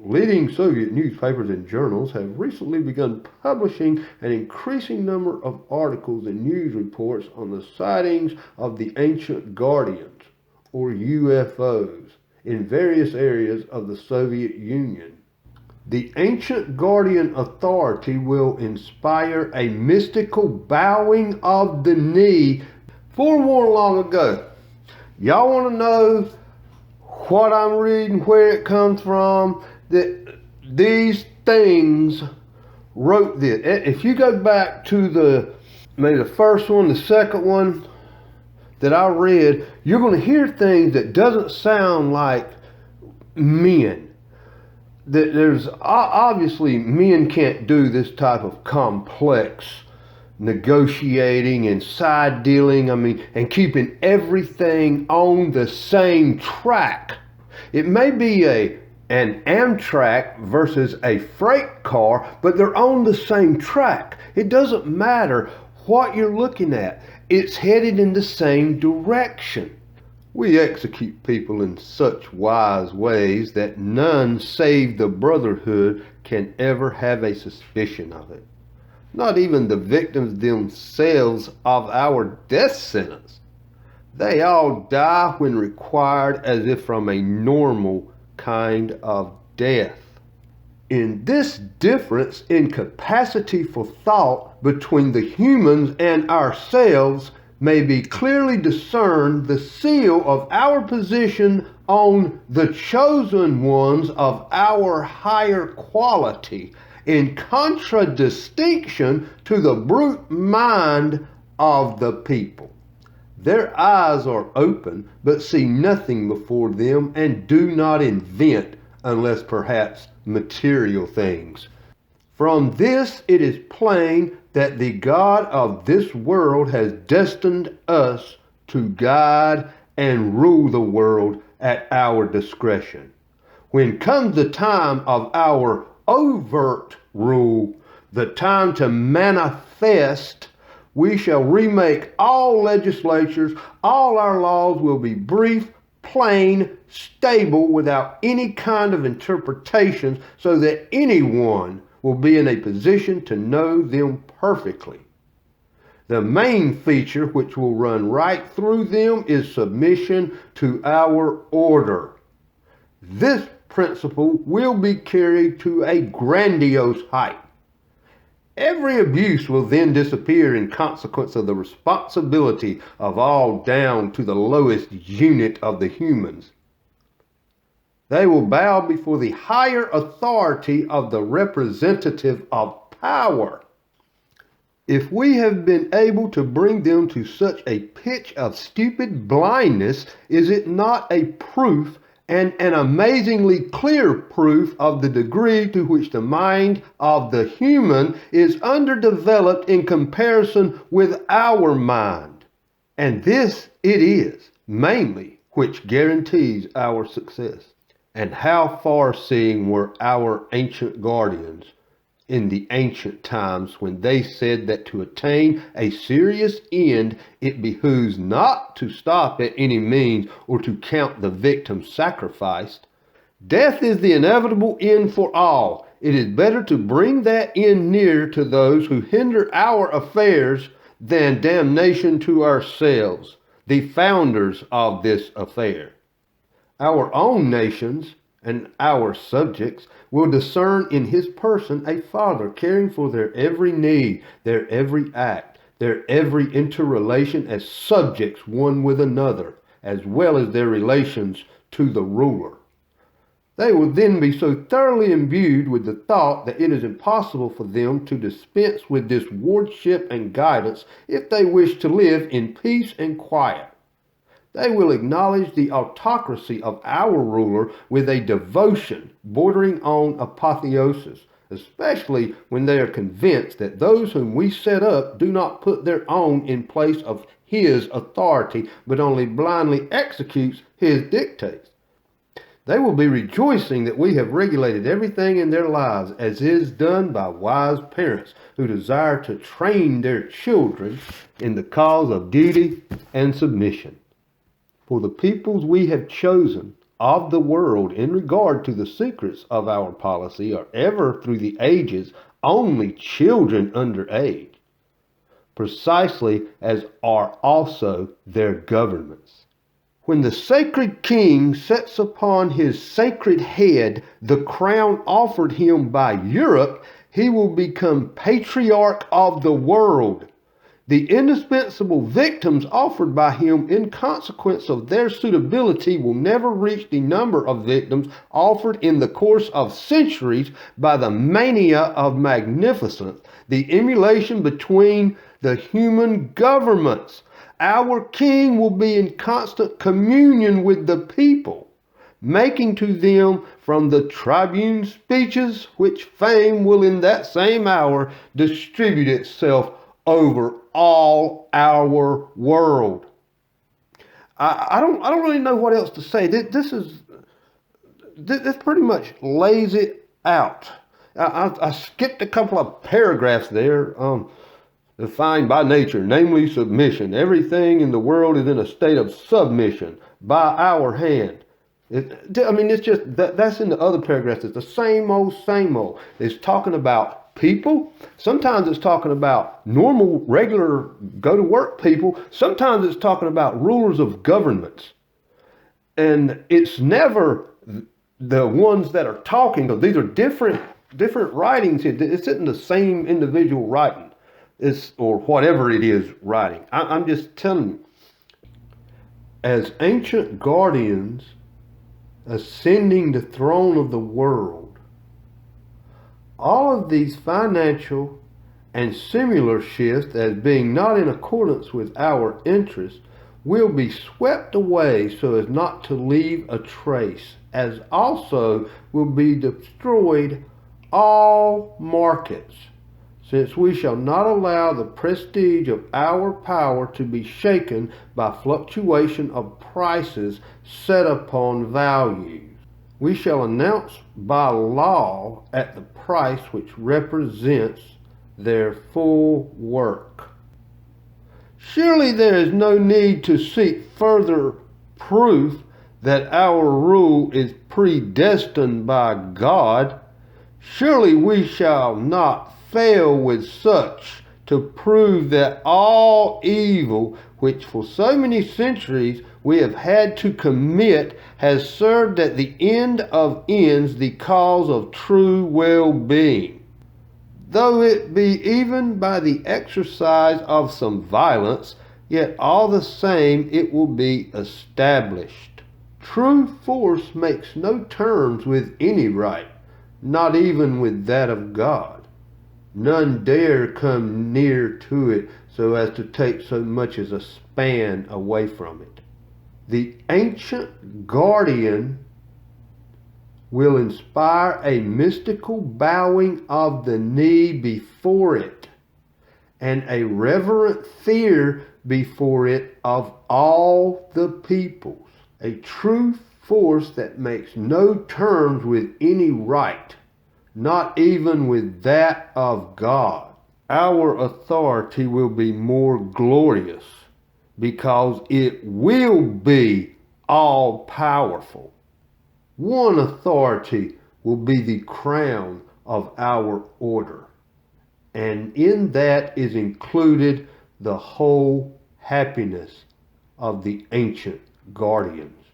Leading Soviet newspapers and journals have recently begun publishing an increasing number of articles and news reports on the sightings of the ancient guardians, or UFOs, in various areas of the Soviet Union. The ancient guardian authority will inspire a mystical bowing of the knee. Forewarned long ago. Y'all want to know what I'm reading, where it comes from? That these things wrote this. If you go back to maybe the first one, the second one that I read, you're going to hear things that doesn't sound like men. That there's obviously men can't do this type of complex negotiating and side dealing, and keeping everything on the same track. It may be an Amtrak versus a freight car, but they're on the same track. It doesn't matter what you're looking at. It's headed in the same direction. We execute people in such wise ways that none save the Brotherhood can ever have a suspicion of it. Not even the victims themselves of our death sentence. They all die when required, as if from a normal kind of death. In this difference in capacity for thought between the humans and ourselves may be clearly discerned the seal of our position on the chosen ones of our higher quality, in contradistinction to the brute mind of the people. Their eyes are open, but see nothing before them, and do not invent, unless perhaps material things. From this it is plain that the God of this world has destined us to guide and rule the world at our discretion. When comes the time of our overt rule, the time to manifest, we shall remake all legislatures. All our laws will be brief, plain, stable, without any kind of interpretations, so that anyone will be in a position to know them perfectly. The main feature which will run right through them is submission to our order. This principle will be carried to a grandiose height. Every abuse will then disappear in consequence of the responsibility of all down to the lowest unit of the humans. They will bow before the higher authority of the representative of power. If we have been able to bring them to such a pitch of stupid blindness, is it not a proof, and an amazingly clear proof, of the degree to which the mind of the human is underdeveloped in comparison with our mind? And this it is, mainly, which guarantees our success. And how far-seeing were our ancient guardians in the ancient times, when they said that to attain a serious end, it behooves not to stop at any means or to count the victims sacrificed. Death is the inevitable end for all. It is better to bring that end near to those who hinder our affairs than damnation to ourselves, the founders of this affair. Our own nations and our subjects will discern in his person a father caring for their every need, their every act, their every interrelation as subjects one with another, as well as their relations to the ruler. They will then be so thoroughly imbued with the thought that it is impossible for them to dispense with this wardship and guidance if they wish to live in peace and quiet. They will acknowledge the autocracy of our ruler with a devotion bordering on apotheosis, especially when they are convinced that those whom we set up do not put their own in place of his authority, but only blindly executes his dictates. They will be rejoicing that we have regulated everything in their lives, as is done by wise parents who desire to train their children in the cause of duty and submission. For the peoples we have chosen of the world in regard to the secrets of our policy are ever through the ages only children under age, precisely as are also their governments. When the sacred king sets upon his sacred head the crown offered him by Europe, he will become patriarch of the world. The indispensable victims offered by him in consequence of their suitability will never reach the number of victims offered in the course of centuries by the mania of magnificence, the emulation between the human governments. Our king will be in constant communion with the people, making to them from the tribune speeches which fame will in that same hour distribute itself over all our world. I don't really know what else to say. This pretty much lays it out. I skipped a couple of paragraphs there. Defined by nature, namely submission. Everything in the world is in a state of submission by our hand. It's just that's in the other paragraphs. It's the same old, same old. It's talking about people. Sometimes it's talking about normal, regular, go-to-work people. Sometimes it's talking about rulers of governments. And it's never the ones that are talking, because these are different writings. It isn't the same individual writing. Or whatever it is writing. I'm just telling you. As ancient guardians ascending the throne of the world, all of these financial and similar shifts, as being not in accordance with our interests, will be swept away so as not to leave a trace, as also will be destroyed all markets, since we shall not allow the prestige of our power to be shaken by fluctuation of prices set upon values. We shall announce by law at the price which represents their full work. Surely there is no need to seek further proof that our rule is predestined by God. Surely we shall not fail with such to prove that all evil which for so many centuries we have had to commit has served at the end of ends the cause of true well-being, though it be even by the exercise of some violence, yet all the same it will be established. True force makes no terms with any right, not even with that of God. None dare come near to it so as to take so much as a span away from it. The ancient guardian will inspire a mystical bowing of the knee before it, and a reverent fear before it of all the peoples. A true force that makes no terms with any right, not even with that of God. Our authority will be more glorious because it will be all powerful. One authority will be the crown of our order, and in that is included the whole happiness of the ancient guardians.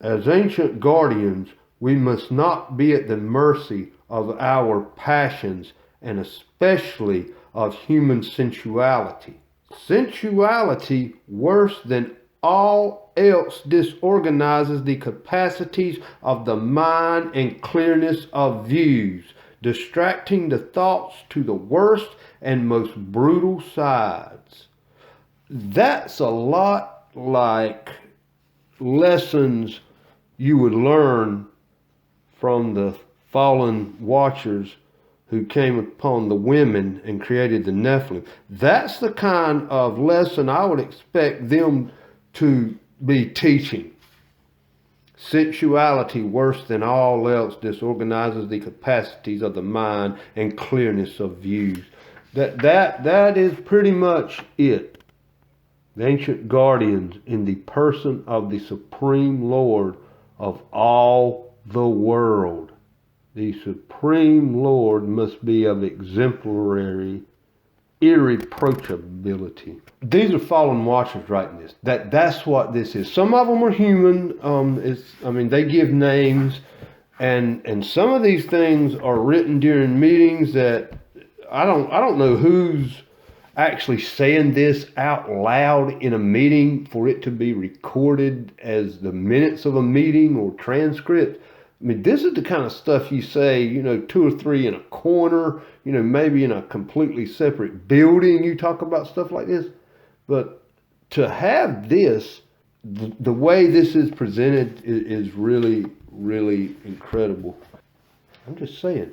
As ancient guardians, we must not be at the mercy of our passions, and especially of human sensuality. Sensuality, worse than all else, disorganizes the capacities of the mind and clearness of views, distracting the thoughts to the worst and most brutal sides. That's a lot like lessons you would learn from the fallen watchers who came upon the women and created the Nephilim. That's the kind of lesson I would expect them to be teaching. Sensuality, worse than all else, disorganizes the capacities of the mind and clearness of views. That is pretty much it. The ancient guardians, in the person of the Supreme Lord, of all the world. The Supreme Lord must be of exemplary irreproachability. These are fallen watchers writing this. That's what this is. Some of them are human. They give names, and some of these things are written during meetings that I don't know who's actually saying this out loud in a meeting for it to be recorded as the minutes of a meeting or transcript. I mean, this is the kind of stuff you say, two or three in a corner, maybe in a completely separate building, you talk about stuff like this. But to have this, the way this is presented is really, really incredible. I'm just saying.